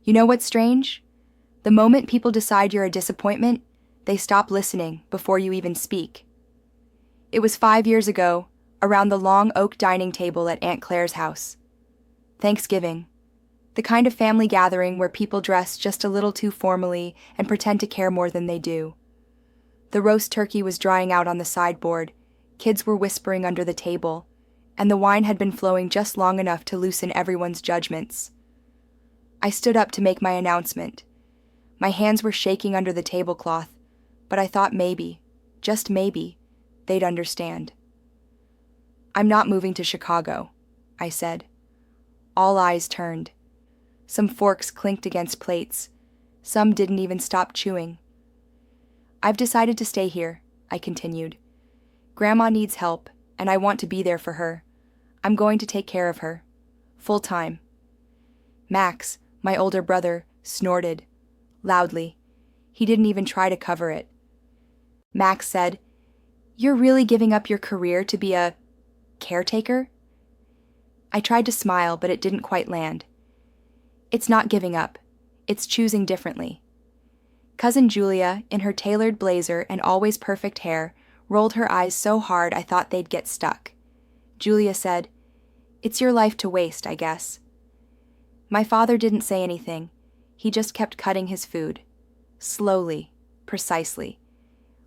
You know what's strange? The moment people decide you're a disappointment, they stop listening before you even speak. It was 5 years ago, around the long oak dining table at Aunt Claire's house. Thanksgiving. The kind of family gathering where people dress just a little too formally and pretend to care more than they do. The roast turkey was drying out on the sideboard, kids were whispering under the table, and the wine had been flowing just long enough to loosen everyone's judgments. I stood up to make my announcement. My hands were shaking under the tablecloth, but I thought maybe, just maybe, they'd understand. I'm not moving to Chicago, I said. All eyes turned. Some forks clinked against plates. Some didn't even stop chewing. I've decided to stay here, I continued. Grandma needs help, and I want to be there for her. I'm going to take care of her. Full time. Max, my older brother, snorted. Loudly. He didn't even try to cover it. Max said, "You're really giving up your career to be a caretaker?" I tried to smile, but it didn't quite land. It's not giving up. It's choosing differently. Cousin Julia, in her tailored blazer and always perfect hair, rolled her eyes so hard I thought they'd get stuck. Julia said, "It's your life to waste, I guess." My father didn't say anything. He just kept cutting his food. Slowly, precisely.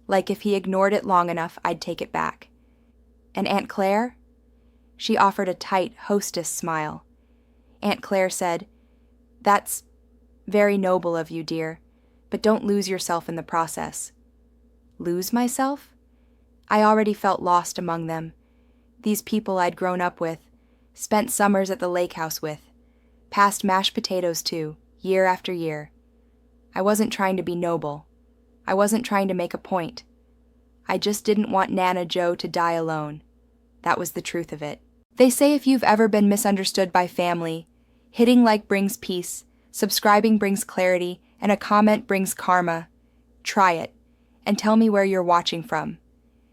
Like if he ignored it long enough, I'd take it back. And Aunt Claire? She offered a tight hostess smile. Aunt Claire said, "That's very noble of you, dear, but don't lose yourself in the process." Lose myself? I already felt lost among them. These people I'd grown up with, spent summers at the Lakehouse with, passed mashed potatoes to, year after year. I wasn't trying to be noble. I wasn't trying to make a point. I just didn't want Nana Joe to die alone. That was the truth of it. They say if you've ever been misunderstood by family, hitting like brings peace, subscribing brings clarity, and a comment brings karma. Try it, and tell me where you're watching from.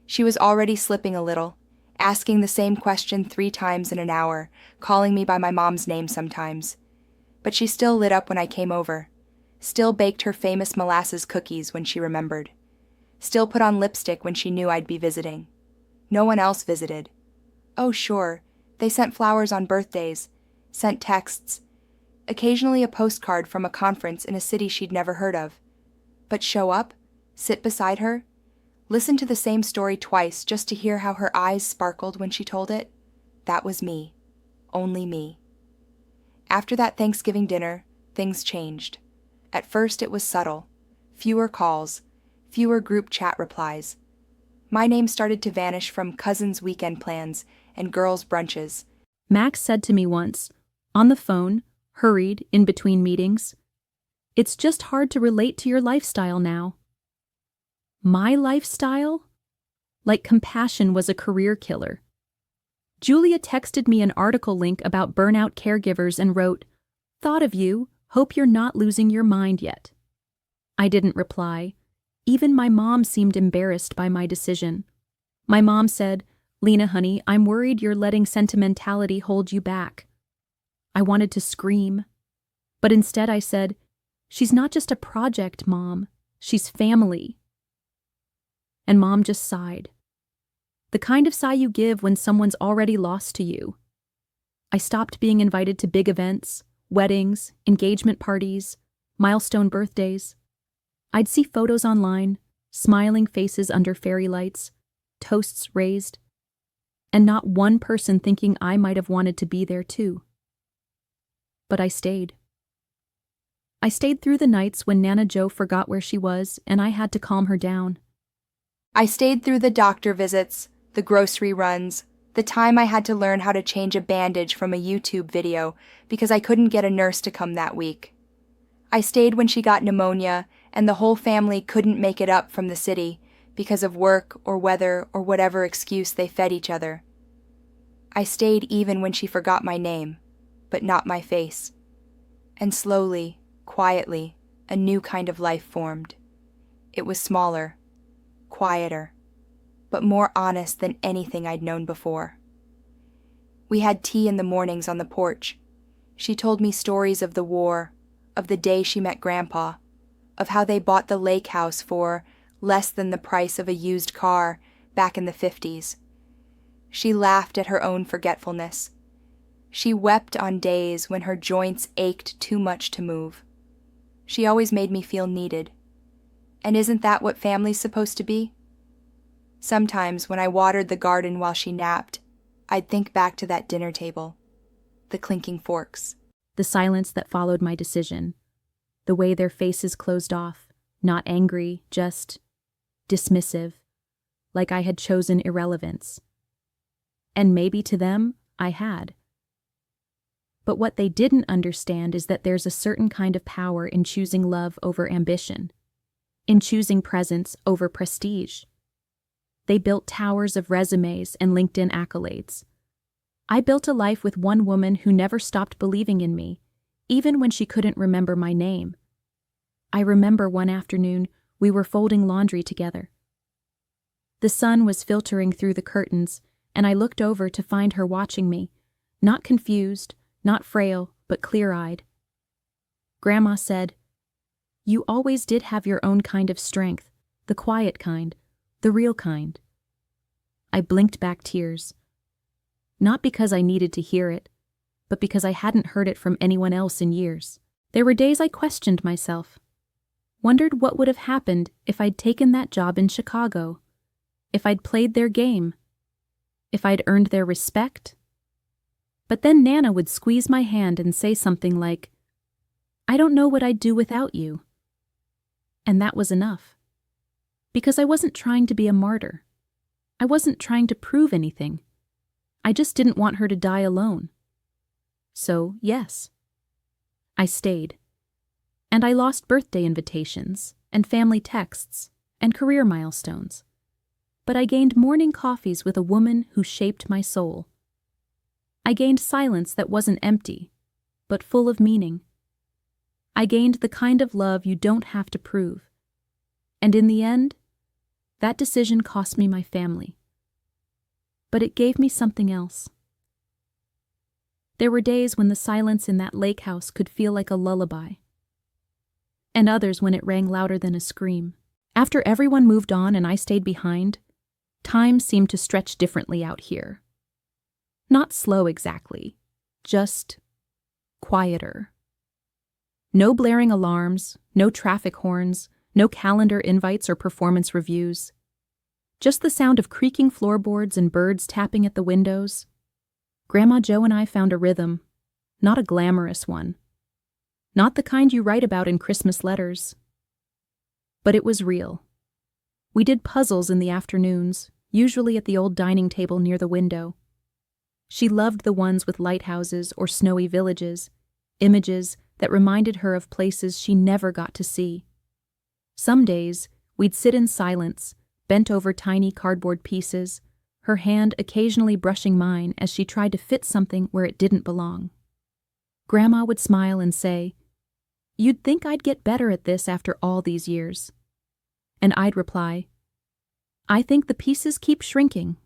She was already slipping a little, asking the same question 3 times in an hour, calling me by my mom's name sometimes. But she still lit up when I came over, still baked her famous molasses cookies when she remembered, still put on lipstick when she knew I'd be visiting. No one else visited. Oh, sure, they sent flowers on birthdays, sent texts, occasionally a postcard from a conference in a city she'd never heard of. But show up, sit beside her, listen to the same story twice just to hear how her eyes sparkled when she told it? That was me. Only me. After that Thanksgiving dinner, things changed. At first it was subtle. Fewer calls, fewer group chat replies. My name started to vanish from cousins' weekend plans and girls' brunches. Max said to me once, on the phone, hurried in between meetings, "It's just hard to relate to your lifestyle now." My lifestyle? Like compassion was a career killer. Julia texted me an article link about burnout caregivers and wrote, "Thought of you, hope you're not losing your mind yet." I didn't reply. Even my mom seemed embarrassed by my decision. My mom said, "Lena, honey, I'm worried you're letting sentimentality hold you back." I wanted to scream, but instead I said, "She's not just a project, Mom. She's family." And Mom just sighed. The kind of sigh you give when someone's already lost to you. I stopped being invited to big events, weddings, engagement parties, milestone birthdays. I'd see photos online, smiling faces under fairy lights, toasts raised, and not one person thinking I might have wanted to be there too. But I stayed. I stayed through the nights when Nana Joe forgot where she was and I had to calm her down. I stayed through the doctor visits, the grocery runs, the time I had to learn how to change a bandage from a YouTube video because I couldn't get a nurse to come that week. I stayed when she got pneumonia and the whole family couldn't make it up from the city because of work or weather or whatever excuse they fed each other. I stayed even when she forgot my name, but not my face. And slowly, quietly, a new kind of life formed. It was smaller, quieter, but more honest than anything I'd known before. We had tea in the mornings on the porch. She told me stories of the war, of the day she met Grandpa, of how they bought the Lakehouse for less than the price of a used car back in the 50s. She laughed at her own forgetfulness. She wept on days when her joints ached too much to move. She always made me feel needed. And isn't that what family's supposed to be? Sometimes when I watered the garden while she napped, I'd think back to that dinner table, the clinking forks. The silence that followed my decision, the way their faces closed off, not angry, just dismissive, like I had chosen irrelevance. And maybe to them, I had. But what they didn't understand is that there's a certain kind of power in choosing love over ambition, in choosing presence over prestige. They built towers of resumes and LinkedIn accolades. I built a life with one woman who never stopped believing in me, even when she couldn't remember my name. I remember one afternoon we were folding laundry together. The sun was filtering through the curtains, and I looked over to find her watching me, not confused, not frail, but clear-eyed. Grandma said, "You always did have your own kind of strength, the quiet kind, the real kind." I blinked back tears. Not because I needed to hear it, but because I hadn't heard it from anyone else in years. There were days I questioned myself, wondered what would have happened if I'd taken that job in Chicago, if I'd played their game, if I'd earned their respect. But then Nana would squeeze my hand and say something like, "I don't know what I'd do without you." And that was enough. Because I wasn't trying to be a martyr. I wasn't trying to prove anything. I just didn't want her to die alone. So, yes, I stayed. And I lost birthday invitations, and family texts, and career milestones. But I gained morning coffees with a woman who shaped my soul. I gained silence that wasn't empty, but full of meaning. I gained the kind of love you don't have to prove. And in the end, that decision cost me my family. But it gave me something else. There were days when the silence in that lake house could feel like a lullaby, and others when it rang louder than a scream. After everyone moved on and I stayed behind, time seemed to stretch differently out here. Not slow exactly, just quieter. No blaring alarms, no traffic horns, no calendar invites or performance reviews. Just the sound of creaking floorboards and birds tapping at the windows. Grandma Jo and I found a rhythm, not a glamorous one. Not the kind you write about in Christmas letters. But it was real. We did puzzles in the afternoons, usually at the old dining table near the window. She loved the ones with lighthouses or snowy villages, images that reminded her of places she never got to see. Some days, we'd sit in silence, bent over tiny cardboard pieces, her hand occasionally brushing mine as she tried to fit something where it didn't belong. Grandma would smile and say, "You'd think I'd get better at this after all these years." And I'd reply, "I think the pieces keep shrinking."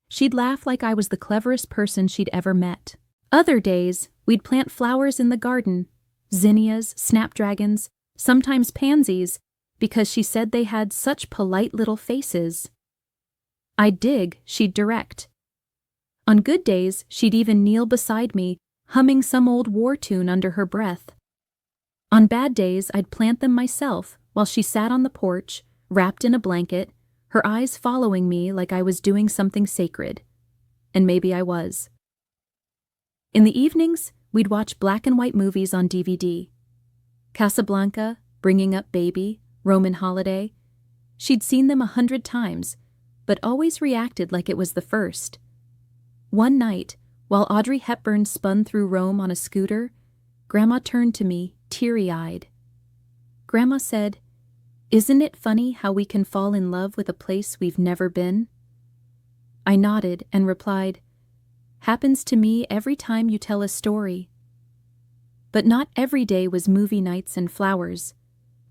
She'd laugh like I was the cleverest person she'd ever met. Other days, we'd plant flowers in the garden, zinnias, snapdragons, sometimes pansies, because she said they had such polite little faces. I'd dig, she'd direct. On good days, she'd even kneel beside me, humming some old war tune under her breath. On bad days, I'd plant them myself while she sat on the porch, wrapped in a blanket, her eyes following me like I was doing something sacred. And maybe I was. In the evenings, we'd watch black and white movies on DVD. Casablanca, Bringing Up Baby, Roman Holiday. She'd seen them 100 times, but always reacted like it was the first. One night, while Audrey Hepburn spun through Rome on a scooter, Grandma turned to me, teary-eyed. Grandma said, "Isn't it funny how we can fall in love with a place we've never been?" I nodded and replied, "Happens to me every time you tell a story." But not every day was movie nights and flowers.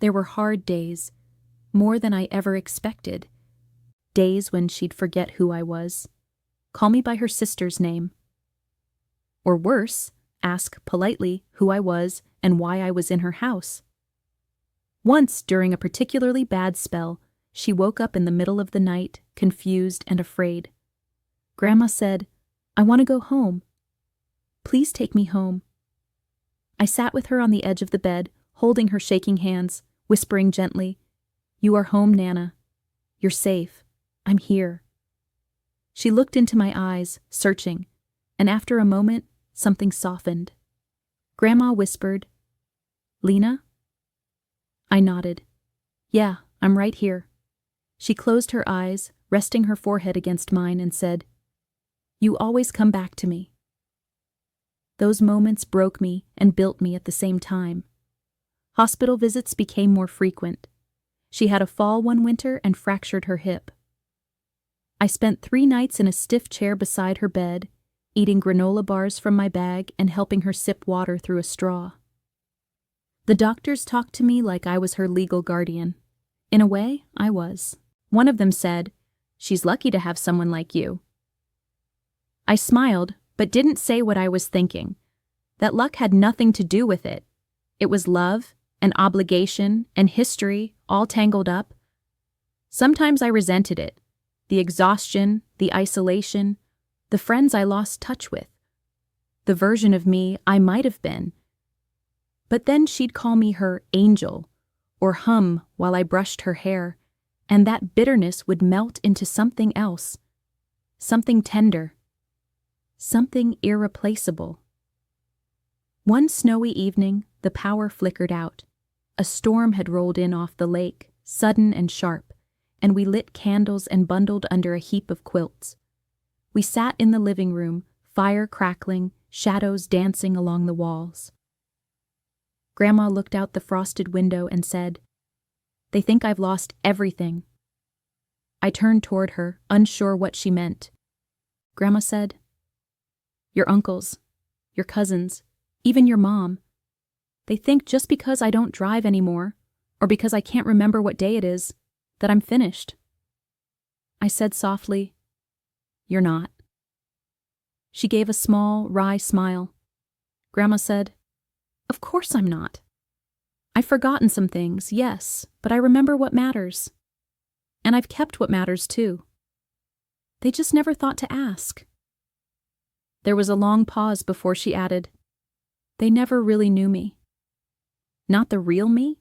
There were hard days, more than I ever expected. Days when she'd forget who I was, call me by her sister's name. Or worse, ask politely who I was and why I was in her house. Once, during a particularly bad spell, she woke up in the middle of the night, confused and afraid. Grandma said, "I want to go home. Please take me home." I sat with her on the edge of the bed, holding her shaking hands, whispering gently, "You are home, Nana. You're safe. I'm here." She looked into my eyes, searching, and after a moment, something softened. Grandma whispered, "Lena?" I nodded. "Yeah, I'm right here." She closed her eyes, resting her forehead against mine, and said, "You always come back to me." Those moments broke me and built me at the same time. Hospital visits became more frequent. She had a fall one winter and fractured her hip. I spent 3 nights in a stiff chair beside her bed, eating granola bars from my bag and helping her sip water through a straw. The doctors talked to me like I was her legal guardian. In a way, I was. One of them said, "She's lucky to have someone like you." I smiled, but didn't say what I was thinking. That luck had nothing to do with it. It was love, and obligation, and history, all tangled up. Sometimes I resented it. The exhaustion, the isolation, the friends I lost touch with. The version of me I might have been. But then she'd call me her angel, or hum while I brushed her hair, and that bitterness would melt into something else. Something tender. Something irreplaceable. One snowy evening, the power flickered out. A storm had rolled in off the lake, sudden and sharp, and we lit candles and bundled under a heap of quilts. We sat in the living room, fire crackling, shadows dancing along the walls. Grandma looked out the frosted window and said, "They think I've lost everything." I turned toward her, unsure what she meant. Grandma said, "Your uncles, your cousins, even your mom. They think just because I don't drive anymore, or because I can't remember what day it is, that I'm finished." I said softly, "You're not." She gave a small, wry smile. Grandma said, "Of course I'm not. I've forgotten some things, yes, but I remember what matters. And I've kept what matters too. They just never thought to ask." There was a long pause before she added, "They never really knew me." Not the real me?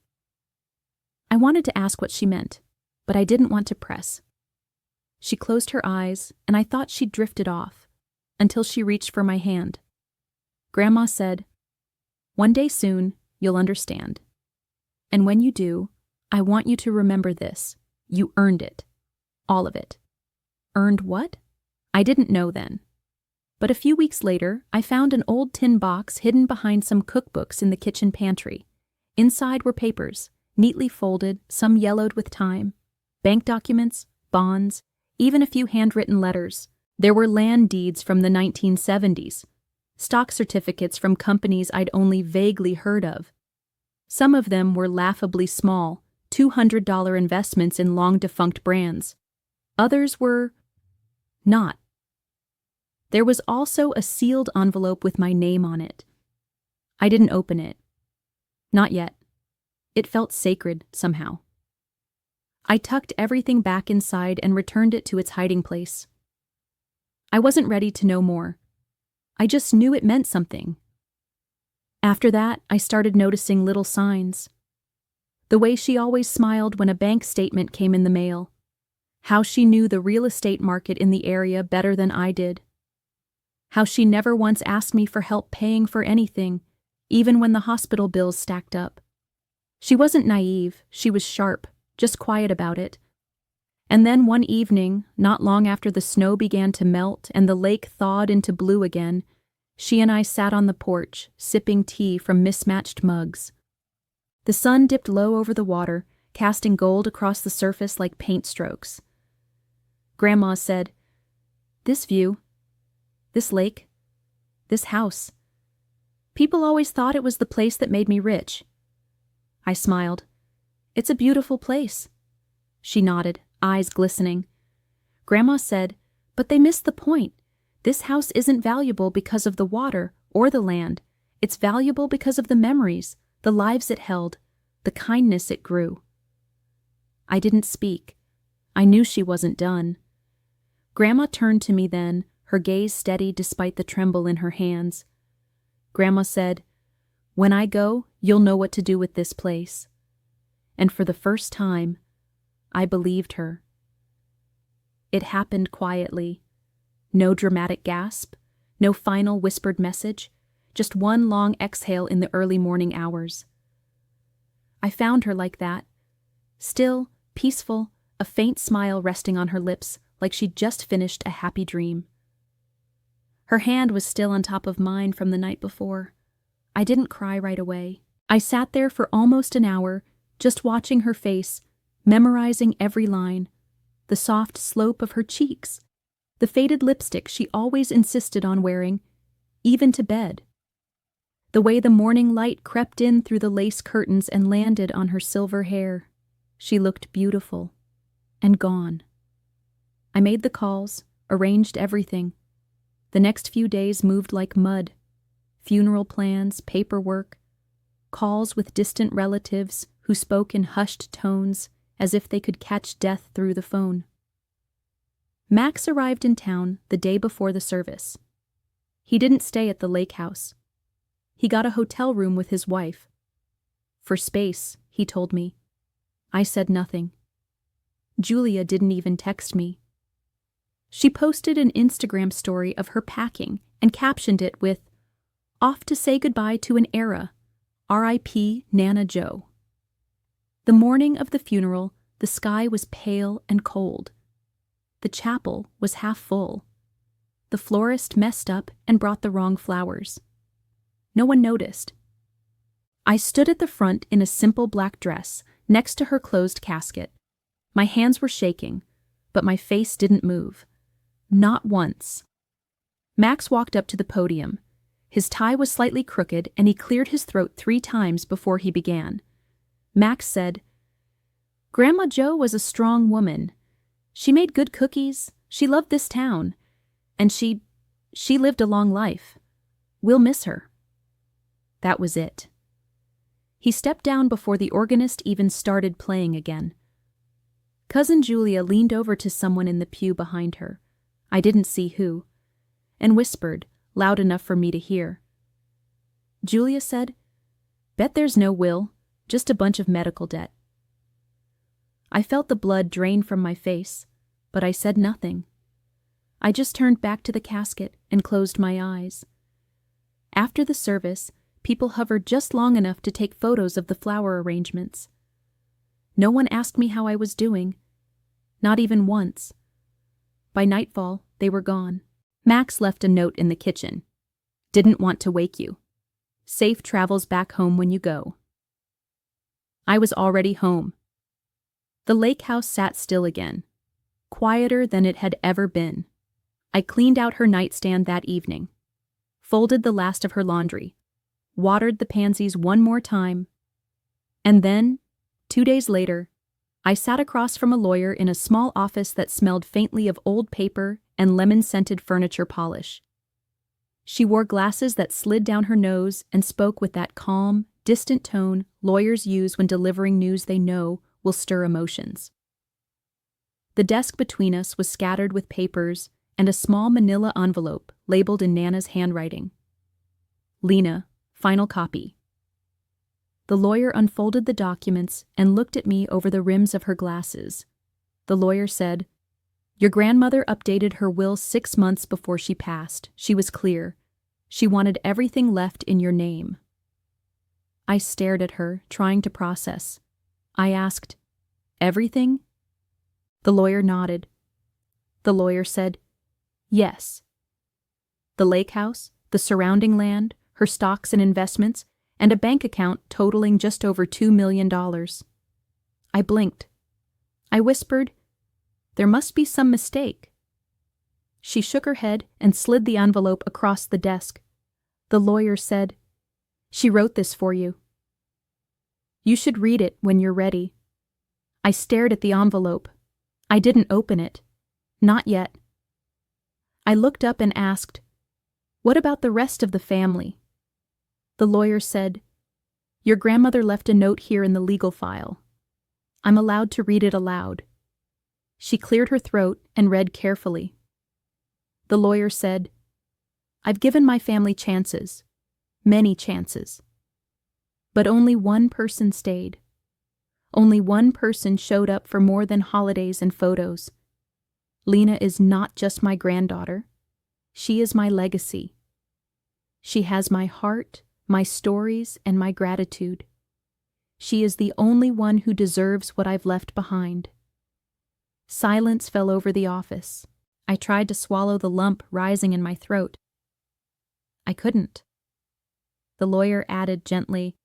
I wanted to ask what she meant, but I didn't want to press. She closed her eyes, and I thought she'd drifted off, until she reached for my hand. Grandma said, "One day soon, you'll understand. And when you do, I want you to remember this. You earned it. All of it." Earned what? I didn't know then. But a few weeks later, I found an old tin box hidden behind some cookbooks in the kitchen pantry. Inside were papers, neatly folded, some yellowed with time, bank documents, bonds, even a few handwritten letters. There were land deeds from the 1970s, stock certificates from companies I'd only vaguely heard of. Some of them were laughably small, $200 investments in long-defunct brands. Others were not. There was also a sealed envelope with my name on it. I didn't open it. Not yet. It felt sacred, somehow. I tucked everything back inside and returned it to its hiding place. I wasn't ready to know more. I just knew it meant something. After that, I started noticing little signs. The way she always smiled when a bank statement came in the mail. How she knew the real estate market in the area better than I did. How she never once asked me for help paying for anything, even when the hospital bills stacked up. She wasn't naive, she was sharp, just quiet about it. And then one evening, not long after the snow began to melt and the lake thawed into blue again, she and I sat on the porch, sipping tea from mismatched mugs. The sun dipped low over the water, casting gold across the surface like paint strokes. Grandma said, "This view, this lake, this house. People always thought it was the place that made me rich." I smiled. "It's a beautiful place." She nodded, eyes glistening. Grandma said, "But they missed the point. This house isn't valuable because of the water or the land. It's valuable because of the memories, the lives it held, the kindness it grew. I didn't speak. I knew she wasn't done. Grandma turned to me then, her gaze steady despite the tremble in her hands. Grandma said, "When I go, you'll know what to do with this place." And for the first time, I believed her. It happened quietly. No dramatic gasp, no final whispered message, just one long exhale in the early morning hours. I found her like that, still, peaceful, a faint smile resting on her lips like she'd just finished a happy dream. Her hand was still on top of mine from the night before. I didn't cry right away. I sat there for almost an hour, just watching her face, memorizing every line, the soft slope of her cheeks, the faded lipstick she always insisted on wearing, even to bed. The way the morning light crept in through the lace curtains and landed on her silver hair. She looked beautiful. And gone. I made the calls, arranged everything. The next few days moved like mud. Funeral plans, paperwork, calls with distant relatives who spoke in hushed tones as if they could catch death through the phone. Max arrived in town the day before the service. He didn't stay at the Lakehouse. He got a hotel room with his wife. For space, he told me. I said nothing. Julia didn't even text me. She posted an Instagram story of her packing and captioned it with, "Off to say goodbye to an era. R.I.P. Nana Joe." The morning of the funeral, the sky was pale and cold. The chapel was half full. The florist messed up and brought the wrong flowers. No one noticed. I stood at the front in a simple black dress, next to her closed casket. My hands were shaking, but my face didn't move. Not once. Max walked up to the podium. His tie was slightly crooked, and he cleared his throat 3 times before he began. Max said, "Grandma Jo was a strong woman. She made good cookies, she loved this town, and she lived a long life. We'll miss her." That was it. He stepped down before the organist even started playing again. Cousin Julia leaned over to someone in the pew behind her, I didn't see who, and whispered, loud enough for me to hear. Julia said, "Bet there's no will, just a bunch of medical debt." I felt the blood drain from my face, but I said nothing. I just turned back to the casket and closed my eyes. After the service, people hovered just long enough to take photos of the flower arrangements. No one asked me how I was doing, not even once. By nightfall, they were gone. Max left a note in the kitchen. "Didn't want to wake you. Safe travels back home when you go." I was already home. The Lakehouse sat still again, quieter than it had ever been. I cleaned out her nightstand that evening, folded the last of her laundry, watered the pansies one more time, and then, 2 days later, I sat across from a lawyer in a small office that smelled faintly of old paper and lemon-scented furniture polish. She wore glasses that slid down her nose and spoke with that calm, distant tone lawyers use when delivering news they know will stir emotions. The desk between us was scattered with papers and a small manila envelope labeled in Nana's handwriting. "Lena, final copy." The lawyer unfolded the documents and looked at me over the rims of her glasses. The lawyer said, "Your grandmother updated her will 6 months before she passed. She was clear. She wanted everything left in your name." I stared at her, trying to process. I asked, "Everything?" The lawyer nodded. The lawyer said, "Yes." The Lakehouse, the surrounding land, her stocks and investments, and a bank account totaling just over $2 million. I blinked. I whispered, "There must be some mistake." She shook her head and slid the envelope across the desk. The lawyer said, "She wrote this for you. You should read it when you're ready." I stared at the envelope. I didn't open it. Not yet. I looked up and asked, "What about the rest of the family?" The lawyer said, "Your grandmother left a note here in the legal file. I'm allowed to read it aloud." She cleared her throat and read carefully. The lawyer said, "I've given my family chances, many chances. But only one person stayed. Only one person showed up for more than holidays and photos. Lena is not just my granddaughter. She is my legacy. She has my heart, my stories, and my gratitude. She is the only one who deserves what I've left behind." Silence fell over the office. I tried to swallow the lump rising in my throat. I couldn't. The lawyer added gently,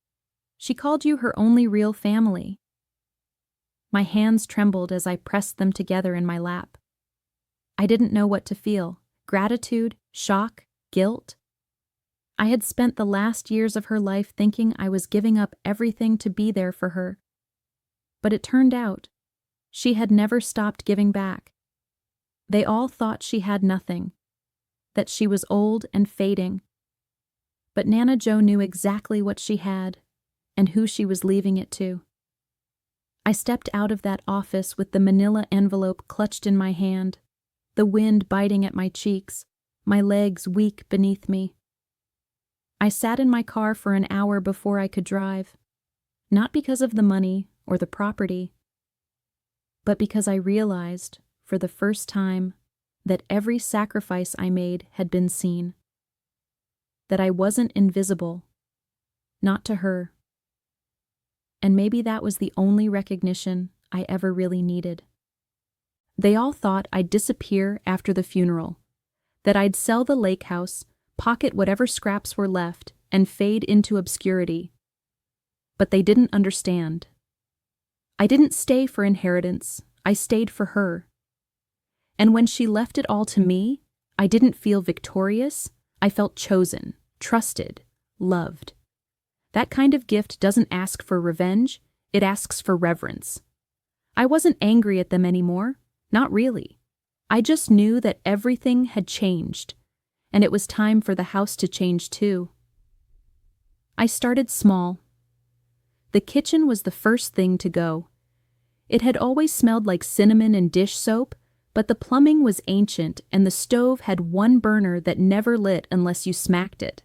"She called you her only real family." My hands trembled as I pressed them together in my lap. I didn't know what to feel: gratitude, shock, guilt. I had spent the last years of her life thinking I was giving up everything to be there for her. But it turned out she had never stopped giving back. They all thought she had nothing, that she was old and fading. But Nana Jo knew exactly what she had and who she was leaving it to. I stepped out of that office with the manila envelope clutched in my hand, the wind biting at my cheeks, my legs weak beneath me. I sat in my car for an hour before I could drive, not because of the money or the property, but because I realized, for the first time, that every sacrifice I made had been seen. That I wasn't invisible, not to her. And maybe that was the only recognition I ever really needed. They all thought I'd disappear after the funeral, that I'd sell the Lakehouse, pocket whatever scraps were left, and fade into obscurity. But they didn't understand. I didn't stay for inheritance, I stayed for her. And when she left it all to me, I didn't feel victorious, I felt chosen, trusted, loved. That kind of gift doesn't ask for revenge, it asks for reverence. I wasn't angry at them anymore, not really. I just knew that everything had changed, and it was time for the house to change too. I started small. The kitchen was the first thing to go. It had always smelled like cinnamon and dish soap, but the plumbing was ancient and the stove had one burner that never lit unless you smacked it.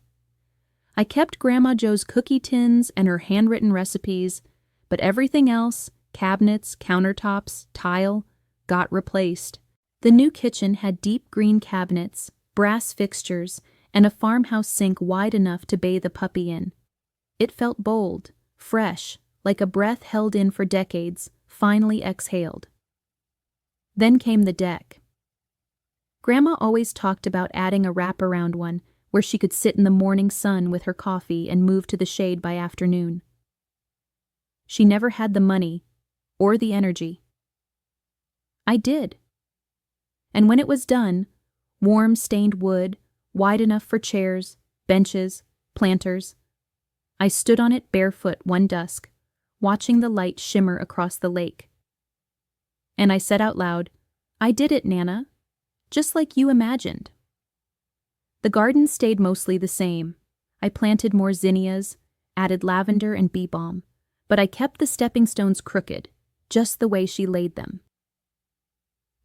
I kept Grandma Jo's cookie tins and her handwritten recipes, but everything else, cabinets, countertops, tile, got replaced. The new kitchen had deep green cabinets, brass fixtures, and a farmhouse sink wide enough to bathe a puppy in. It felt bold, fresh, like a breath held in for decades, finally exhaled. Then came the deck. Grandma always talked about adding a wraparound one where she could sit in the morning sun with her coffee and move to the shade by afternoon. She never had the money or the energy. I did. And when it was done, warm stained wood, wide enough for chairs, benches, planters, I stood on it barefoot one dusk, watching the light shimmer across the lake. And I said out loud, "I did it, Nana, just like you imagined." The garden stayed mostly the same. I planted more zinnias, added lavender and bee balm, but I kept the stepping stones crooked, just the way she laid them.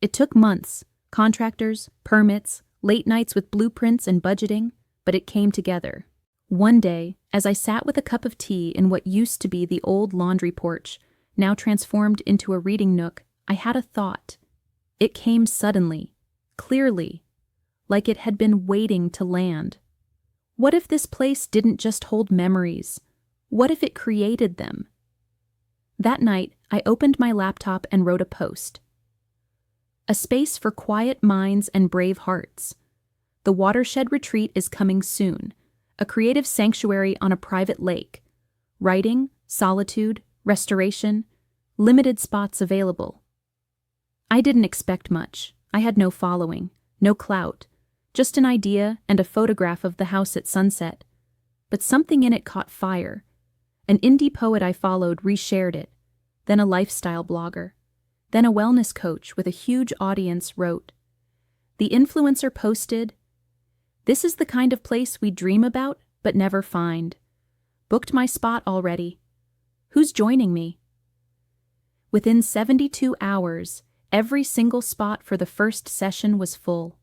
It took months, contractors, permits, late nights with blueprints and budgeting, but it came together. One day, as I sat with a cup of tea in what used to be the old laundry porch, now transformed into a reading nook, I had a thought. It came suddenly, clearly, like it had been waiting to land. What if this place didn't just hold memories? What if it created them? That night, I opened my laptop and wrote a post. A space for quiet minds and brave hearts. The watershed retreat is coming soon. A creative sanctuary on a private lake. Writing, solitude, restoration, limited spots available. I didn't expect much. I had no following, no clout, just an idea and a photograph of the house at sunset. But something in it caught fire. An indie poet I followed reshared it, then a lifestyle blogger, then a wellness coach with a huge audience wrote. The influencer posted, "This is the kind of place we dream about but never find. Booked my spot already. Who's joining me? Within 72 hours, every single spot for the first session was full.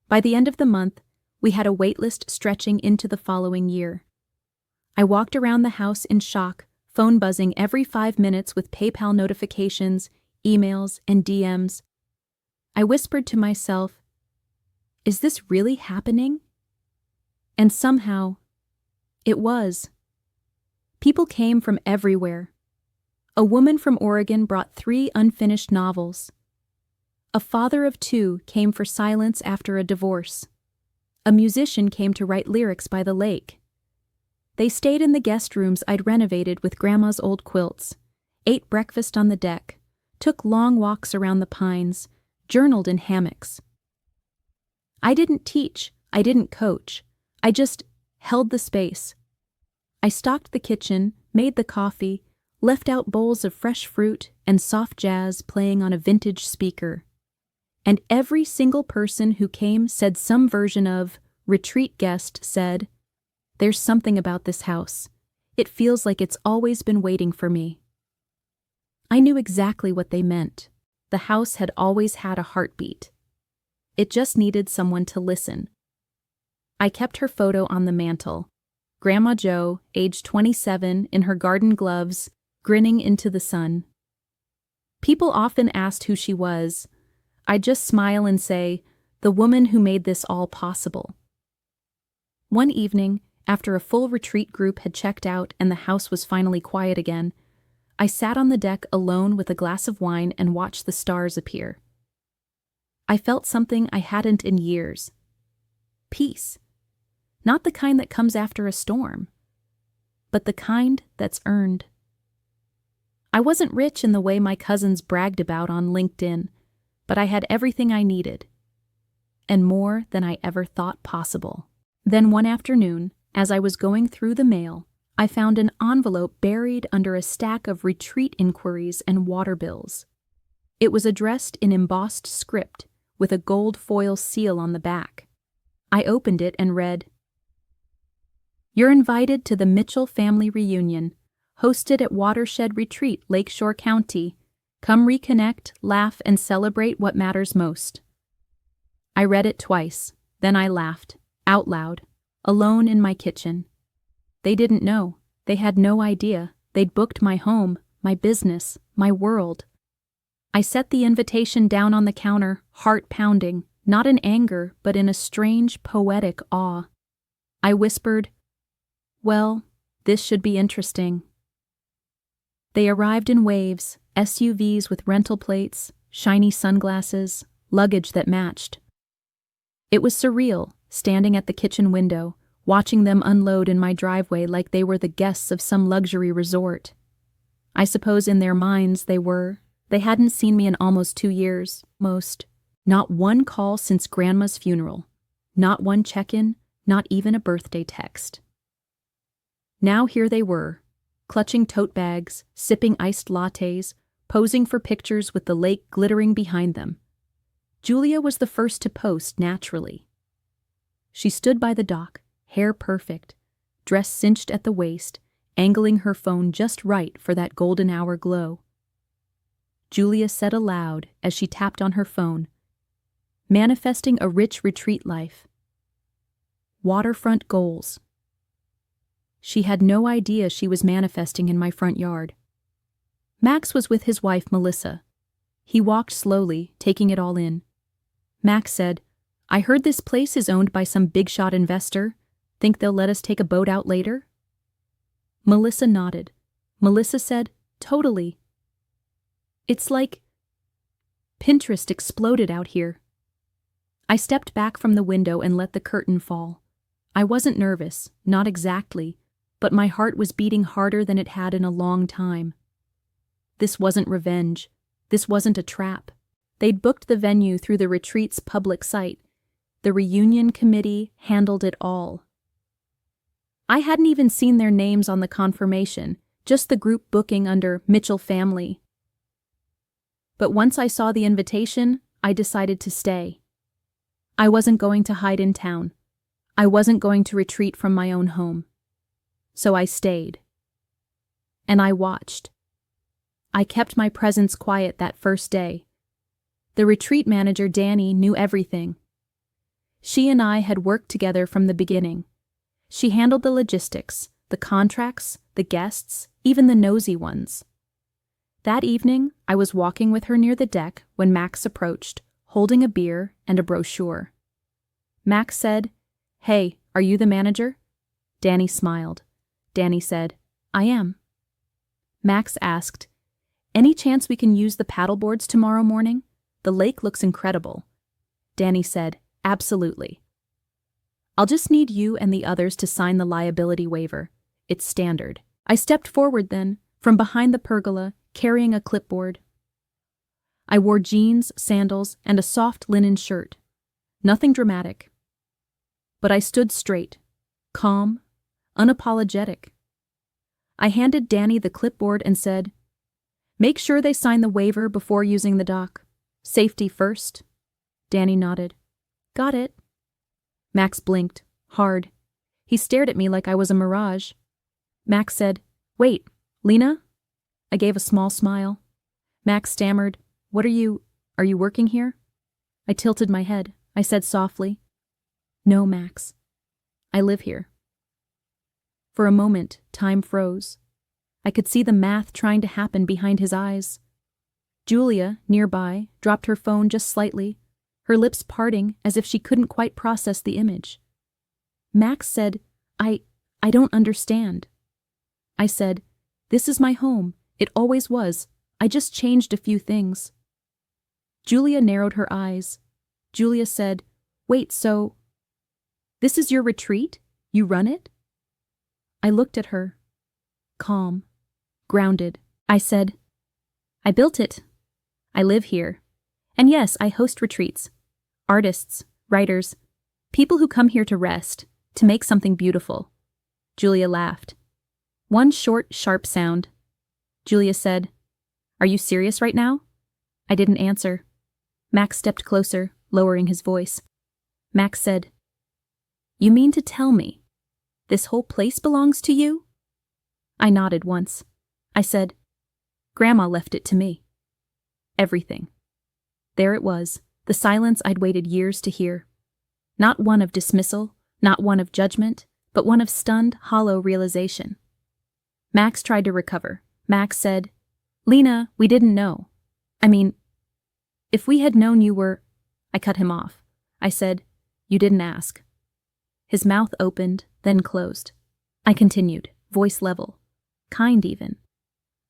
By the end of the month, we had a waitlist stretching into the following year. I walked around the house in shock, phone buzzing every 5 minutes with PayPal notifications, emails, and DMs. I whispered to myself, "Is this really happening?" And somehow, it was. People came from everywhere. A woman from Oregon brought 3 unfinished novels. A father of 2 came for silence after a divorce. A musician came to write lyrics by the lake. They stayed in the guest rooms I'd renovated with Grandma's old quilts, ate breakfast on the deck, took long walks around the pines, journaled in hammocks. I didn't teach, I didn't coach, I just held the space. I stocked the kitchen, made the coffee, left out bowls of fresh fruit and soft jazz playing on a vintage speaker. And every single person who came said some version of retreat guest said, "There's something about this house. It feels like it's always been waiting for me." I knew exactly what they meant. The house had always had a heartbeat. It just needed someone to listen. I kept her photo on the mantel. Grandma Jo, age 27, in her garden gloves, grinning into the sun. People often asked who she was. I'd just smile and say, "The woman who made this all possible." One evening, after a full retreat group had checked out and the house was finally quiet again, I sat on the deck alone with a glass of wine and watched the stars appear. I felt something I hadn't in years. Peace. Not the kind that comes after a storm, but the kind that's earned. I wasn't rich in the way my cousins bragged about on LinkedIn, but I had everything I needed, and more than I ever thought possible. Then one afternoon, as I was going through the mail, I found an envelope buried under a stack of retreat inquiries and water bills. It was addressed in embossed script with a gold foil seal on the back. I opened it and read, "You're invited to the Mitchell family reunion, hosted at Watershed Retreat, Lakeshore County. Come reconnect, laugh, and celebrate what matters most." I read it twice, then I laughed, out loud, alone in my kitchen. They didn't know. They had no idea. They'd booked my home, my business, my world. I set the invitation down on the counter, heart pounding, not in anger, but in a strange, poetic awe. I whispered, "Well, this should be interesting." They arrived in waves, SUVs with rental plates, shiny sunglasses, luggage that matched. It was surreal, standing at the kitchen window, watching them unload in my driveway like they were the guests of some luxury resort. I suppose in their minds they hadn't seen me in almost 2 years, not one call since Grandma's funeral, not one check-in, not even a birthday text. Now here they were, clutching tote bags, sipping iced lattes, posing for pictures with the lake glittering behind them. Julia was the first to post naturally. She stood by the dock, hair perfect, dress cinched at the waist, angling her phone just right for that golden hour glow. Julia said aloud as she tapped on her phone, "Manifesting a rich retreat life. Waterfront goals." She had no idea she was manifesting in my front yard. Max was with his wife, Melissa. He walked slowly, taking it all in. Max said, "I heard this place is owned by some big-shot investor. Think they'll let us take a boat out later?" Melissa nodded. Melissa said, "Totally." It's like Pinterest exploded out here. I stepped back from the window and let the curtain fall. I wasn't nervous, not exactly, but my heart was beating harder than it had in a long time. This wasn't revenge. This wasn't a trap. They'd booked the venue through the retreat's public site. The reunion committee handled it all. I hadn't even seen their names on the confirmation, just the group booking under Mitchell Family. But once I saw the invitation, I decided to stay. I wasn't going to hide in town. I wasn't going to retreat from my own home. So I stayed. And I watched. I kept my presence quiet that first day. The retreat manager, Danny, knew everything. She and I had worked together from the beginning. She handled the logistics, the contracts, the guests, even the nosy ones. That evening, I was walking with her near the deck when Max approached, holding a beer and a brochure. Max said, "Hey, are you the manager?" Danny smiled. Danny said, "I am." Max asked, "Any chance we can use the paddleboards tomorrow morning? The lake looks incredible." Danny said, "Absolutely." "I'll just need you and the others to sign the liability waiver. It's standard." I stepped forward then, from behind the pergola, carrying a clipboard. I wore jeans, sandals, and a soft linen shirt. Nothing dramatic. But I stood straight, calm, unapologetic. I handed Danny the clipboard and said, "Make sure they sign the waiver before using the dock. Safety first." Danny nodded. "Got it." Max blinked, hard. He stared at me like I was a mirage. Max said, "Wait, Lena?" I gave a small smile. Max stammered, are you working here?" I tilted my head. I said softly, "No, Max. I live here." For a moment, time froze. I could see the math trying to happen behind his eyes. Julia, nearby, dropped her phone just slightly, her lips parting as if she couldn't quite process the image. Max said, I don't understand." I said, "This is my home. It always was. I just changed a few things." Julia narrowed her eyes. Julia said, "Wait, so this is your retreat? You run it?" I looked at her, calm, grounded. I said, "I built it. I live here. And yes, I host retreats. Artists, writers, people who come here to rest, to make something beautiful." Julia laughed. One short, sharp sound. Julia said, "Are you serious right now?" I didn't answer. Max stepped closer, lowering his voice. Max said, "You mean to tell me this whole place belongs to you?" I nodded once. I said, "Grandma left it to me." Everything. There it was, the silence I'd waited years to hear. Not one of dismissal, not one of judgment, but one of stunned, hollow realization. Max tried to recover. Max said, "Lena, we didn't know. I mean, if we had known you were—" I cut him off. I said, "You didn't ask." His mouth opened, then closed. I continued, voice level, kind even.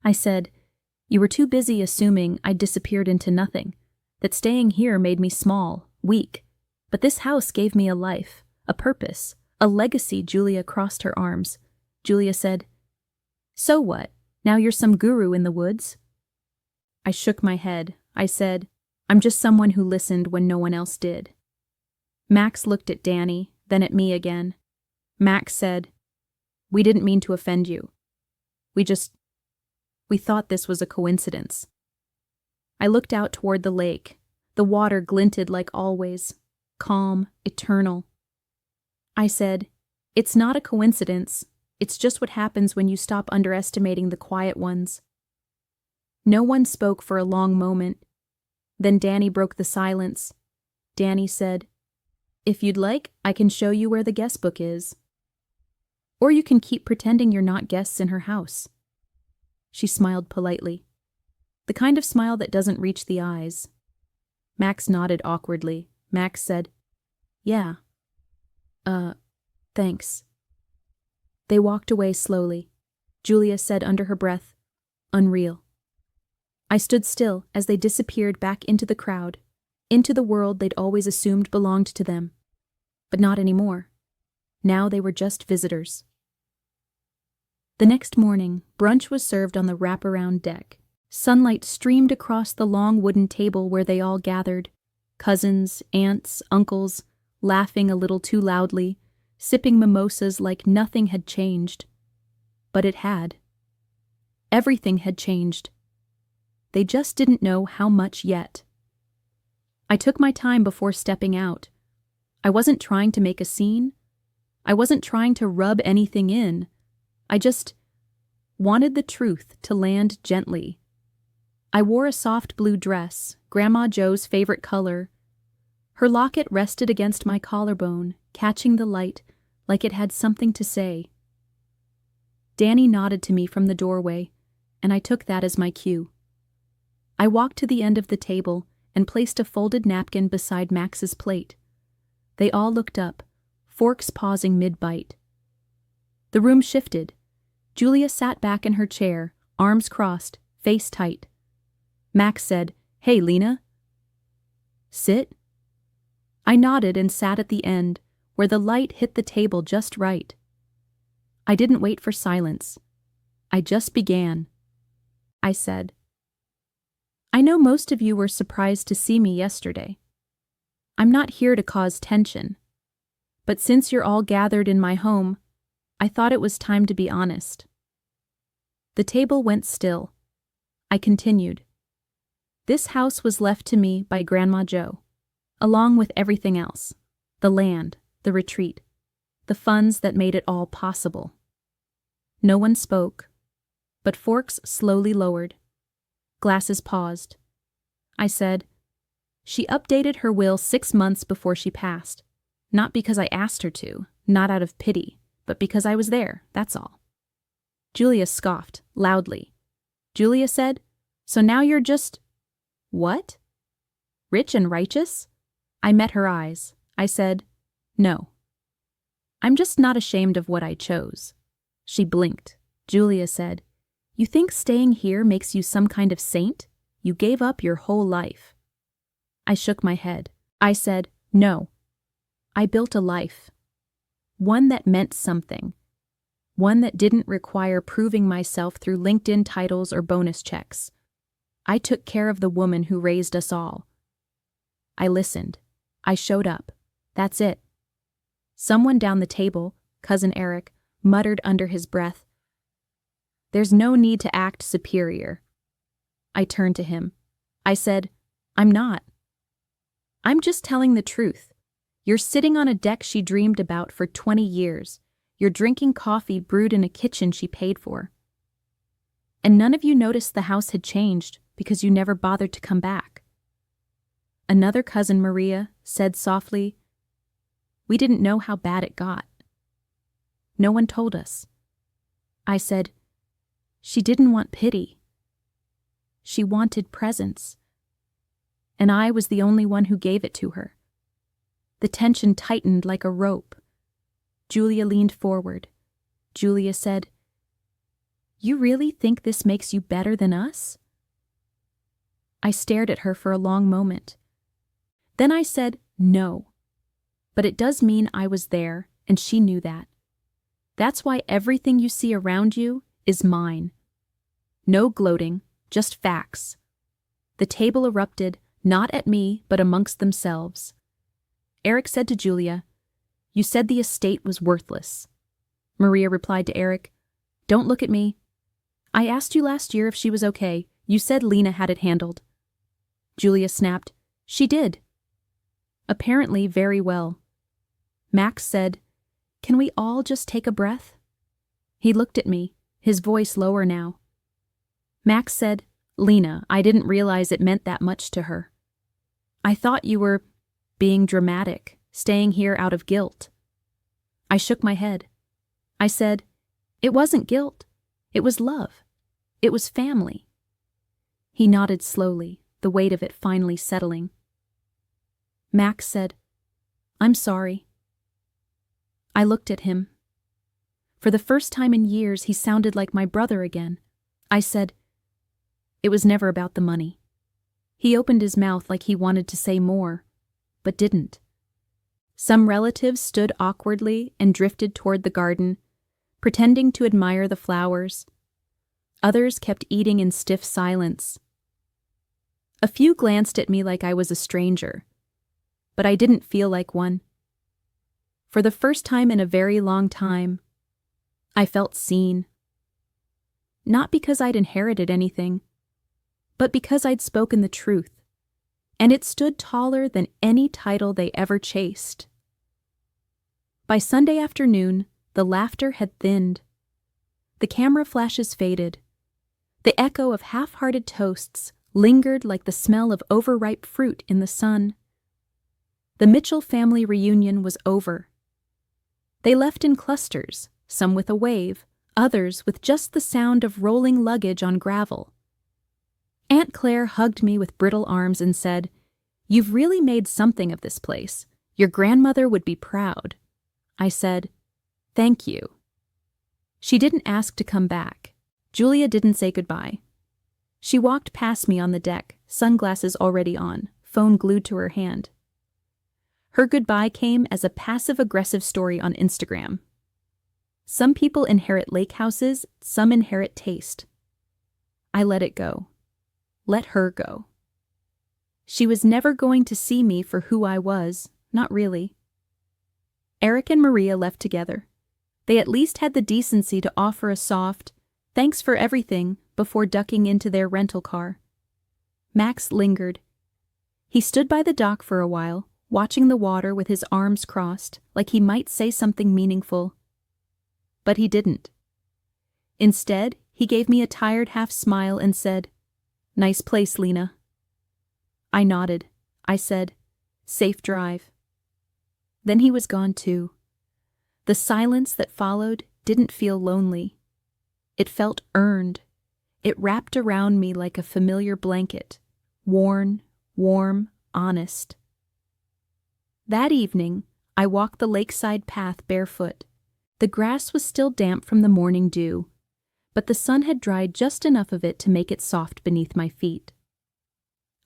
I said, "You were too busy assuming I'd disappeared into nothing, that staying here made me small, weak. But this house gave me a life, a purpose, a legacy." Julia crossed her arms. Julia said, "So what? Now you're some guru in the woods?" I shook my head. I said, "I'm just someone who listened when no one else did." Max looked at Danny, then at me again. Max said, "We didn't mean to offend you. We thought this was a coincidence." I looked out toward the lake. The water glinted like always, calm, eternal. I said, "It's not a coincidence. It's just what happens when you stop underestimating the quiet ones." No one spoke for a long moment. Then Danny broke the silence. Danny said, "If you'd like, I can show you where the guest book is. Or you can keep pretending you're not guests in her house." She smiled politely. The kind of smile that doesn't reach the eyes. Max nodded awkwardly. Max said, "Yeah. Thanks." They walked away slowly. Julia said under her breath, "Unreal." I stood still as they disappeared back into the crowd, into the world they'd always assumed belonged to them. But not anymore. Now they were just visitors. The next morning, brunch was served on the wraparound deck. Sunlight streamed across the long wooden table where they all gathered. Cousins, aunts, uncles, laughing a little too loudly, sipping mimosas like nothing had changed. But it had. Everything had changed. They just didn't know how much yet. I took my time before stepping out. I wasn't trying to make a scene. I wasn't trying to rub anything in. I just wanted the truth to land gently. I wore a soft blue dress, Grandma Jo's favorite color. Her locket rested against my collarbone, catching the light like it had something to say. Danny nodded to me from the doorway, and I took that as my cue. I walked to the end of the table and placed a folded napkin beside Max's plate. They all looked up, forks pausing mid-bite. The room shifted. Julia sat back in her chair, arms crossed, face tight. Max said, "Hey, Lena." "Sit?" I nodded and sat at the end, where the light hit the table just right. I didn't wait for silence. I just began. I said, "I know most of you were surprised to see me yesterday. I'm not here to cause tension. But since you're all gathered in my home, I thought it was time to be honest." The table went still. I continued. This house was left to me by Grandma Jo, along with everything else, the land, the retreat, the funds that made it all possible. No one spoke, but forks slowly lowered. Glasses paused. I said, "She updated her will 6 months before she passed, not because I asked her to, not out of pity, but because I was there, that's all." Julia scoffed, loudly. Julia said, "So now you're just..." "What? Rich and righteous?" I met her eyes. I said, "No. I'm just not ashamed of what I chose." She blinked. Julia said, "You think staying here makes you some kind of saint? You gave up your whole life." I shook my head. I said, "No. I built a life. One that meant something. One that didn't require proving myself through LinkedIn titles or bonus checks. I took care of the woman who raised us all. I listened. I showed up. That's it." Someone down the table, Cousin Eric, muttered under his breath, "There's no need to act superior." I turned to him. I said, "I'm not. I'm just telling the truth. You're sitting on a deck she dreamed about for 20 years. You're drinking coffee brewed in a kitchen she paid for. And none of you noticed the house had changed because you never bothered to come back." Another cousin, Maria, said softly, "We didn't know how bad it got. No one told us." I said, "She didn't want pity. She wanted presence. And I was the only one who gave it to her." The tension tightened like a rope. Julia leaned forward. Julia said, "You really think this makes you better than us?" I stared at her for a long moment. Then I said, "No. But it does mean I was there, and she knew that. That's why everything you see around you is mine. No gloating, just facts." The table erupted, not at me, but amongst themselves. Eric said to Julia, "You said the estate was worthless." Maria replied to Eric, "Don't look at me. I asked you last year if she was okay. You said Lena had it handled." Julia snapped, "She did. Apparently very well." Max said, "Can we all just take a breath?" He looked at me, his voice lower now. Max said, "Lena, I didn't realize it meant that much to her. I thought you were being dramatic, staying here out of guilt." I shook my head. I said, "It wasn't guilt. It was love. It was family." He nodded slowly, the weight of it finally settling. Max said, "I'm sorry." I looked at him. For the first time in years, he sounded like my brother again. I said, "It was never about the money." He opened his mouth like he wanted to say more, but didn't. Some relatives stood awkwardly and drifted toward the garden, pretending to admire the flowers. Others kept eating in stiff silence. A few glanced at me like I was a stranger, but I didn't feel like one. For the first time in a very long time, I felt seen. Not because I'd inherited anything, but because I'd spoken the truth, and it stood taller than any title they ever chased. By Sunday afternoon, the laughter had thinned. The camera flashes faded. The echo of half-hearted toasts lingered like the smell of overripe fruit in the sun. The Mitchell family reunion was over. They left in clusters, some with a wave, others with just the sound of rolling luggage on gravel. Aunt Claire hugged me with brittle arms and said, "You've really made something of this place. Your grandmother would be proud." I said, "Thank you." She didn't ask to come back. Julia didn't say goodbye. She walked past me on the deck, sunglasses already on, phone glued to her hand. Her goodbye came as a passive-aggressive story on Instagram. Some people inherit lake houses, some inherit taste. I let it go. Let her go. She was never going to see me for who I was, not really. Eric and Maria left together. They at least had the decency to offer a soft, "Thanks for everything," before ducking into their rental car. Max lingered. He stood by the dock for a while, watching the water with his arms crossed, like he might say something meaningful. But he didn't. Instead, he gave me a tired half-smile and said, "Nice place, Lena." I nodded. I said, "Safe drive." Then he was gone too. The silence that followed didn't feel lonely. It felt earned. It wrapped around me like a familiar blanket, worn, warm, honest. That evening, I walked the lakeside path barefoot. The grass was still damp from the morning dew, but the sun had dried just enough of it to make it soft beneath my feet.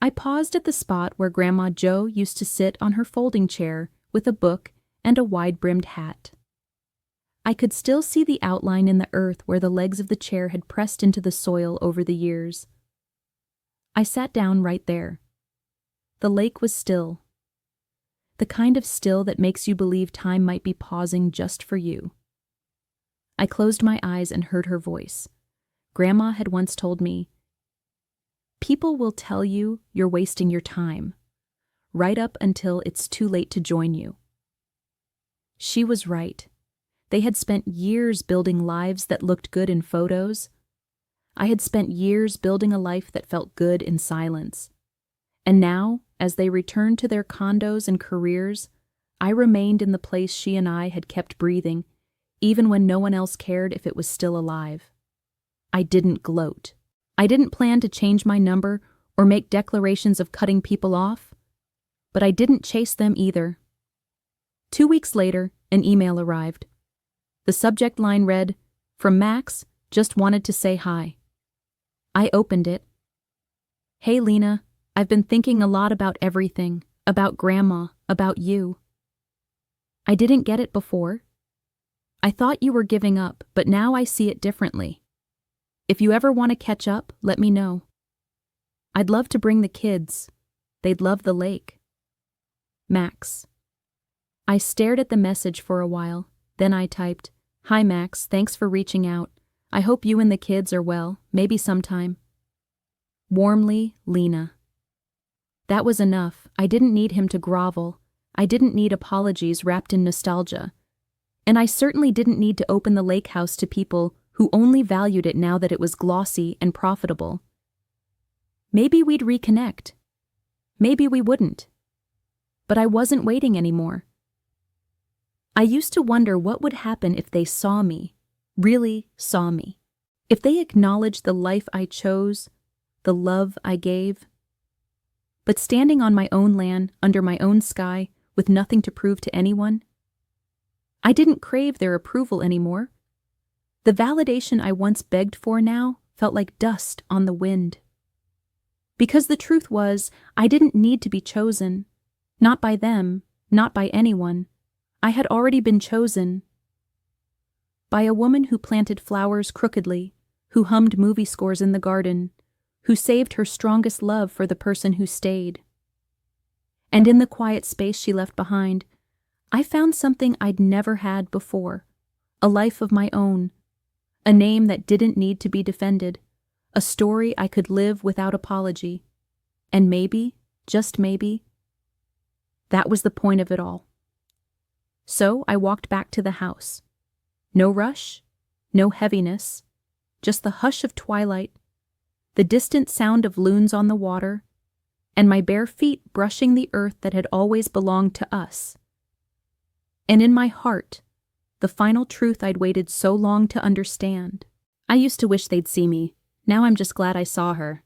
I paused at the spot where Grandma Jo used to sit on her folding chair with a book and a wide-brimmed hat. I could still see the outline in the earth where the legs of the chair had pressed into the soil over the years. I sat down right there. The lake was still. The kind of still that makes you believe time might be pausing just for you. I closed my eyes and heard her voice. Grandma had once told me, "People will tell you you're wasting your time, right up until it's too late to join you." She was right. They had spent years building lives that looked good in photos. I had spent years building a life that felt good in silence. And now, as they returned to their condos and careers, I remained in the place she and I had kept breathing, even when no one else cared if it was still alive. I didn't gloat. I didn't plan to change my number or make declarations of cutting people off, but I didn't chase them either. 2 weeks later, an email arrived. The subject line read, "From Max, just wanted to say hi." I opened it. "Hey Lena, I've been thinking a lot about everything, about Grandma, about you." I didn't get it before. I thought you were giving up, but now I see it differently. If you ever want to catch up, let me know. I'd love to bring the kids. They'd love the lake. Max. I stared at the message for a while, then I typed, "Hi Max, thanks for reaching out. I hope you and the kids are well, maybe sometime. Warmly, Lena." That was enough. I didn't need him to grovel. I didn't need apologies wrapped in nostalgia. And I certainly didn't need to open the Lakehouse to people who only valued it now that it was glossy and profitable. Maybe we'd reconnect. Maybe we wouldn't. But I wasn't waiting anymore. I used to wonder what would happen if they saw me, really saw me. If they acknowledged the life I chose, the love I gave. But standing on my own land, under my own sky, with nothing to prove to anyone, I didn't crave their approval anymore. The validation I once begged for now felt like dust on the wind. Because the truth was, I didn't need to be chosen. Not by them, not by anyone. I had already been chosen. By a woman who planted flowers crookedly, who hummed movie scores in the garden, who saved her strongest love for the person who stayed. And in the quiet space she left behind, I found something I'd never had before, a life of my own, a name that didn't need to be defended, a story I could live without apology. And maybe, just maybe, that was the point of it all. So I walked back to the house. No rush, no heaviness, just the hush of twilight, the distant sound of loons on the water, and my bare feet brushing the earth that had always belonged to us. And in my heart, the final truth I'd waited so long to understand. I used to wish they'd see me. Now I'm just glad I saw her.